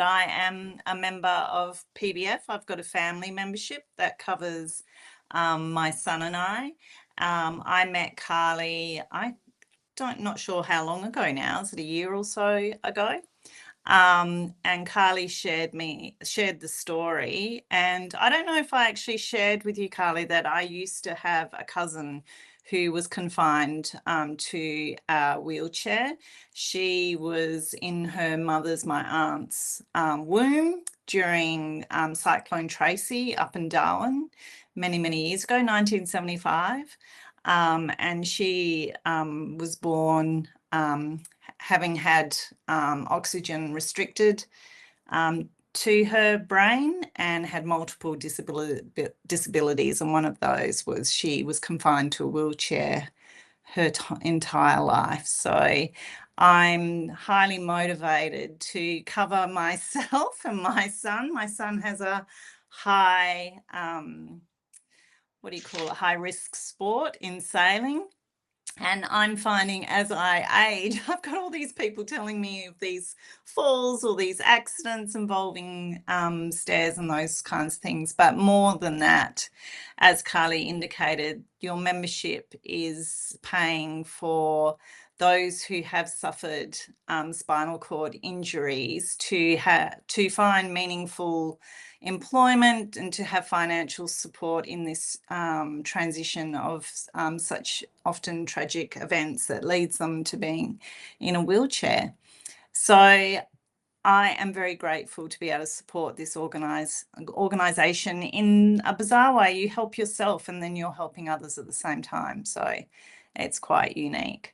I am a member of PBF. I've got a family membership that covers my son and I. I met Carly, not sure how long ago now. Is it a year or so ago? And Carly shared the story. And I don't know if I actually shared with you, Carly, that I used to have a cousin who was confined to a wheelchair. She was in her mother's, my aunt's, womb during Cyclone Tracy up in Darwin many, many years ago, 1975. And she was born having had oxygen restricted to her brain and had multiple disabilities. And one of those was she was confined to a wheelchair her entire life. So I'm highly motivated to cover myself and my son. My son has a high, what do you call it, high risk sport in sailing. And I'm finding as I age, I've got all these people telling me of these falls or these accidents involving stairs and those kinds of things. But more than that, as Carly indicated, your membership is paying for those who have suffered spinal cord injuries to find meaningful employment and to have financial support in this transition of such often tragic events that leads them to being in a wheelchair. So I am very grateful to be able to support this organisation in a bizarre way. You help yourself and then you're helping others at the same time. So it's quite unique.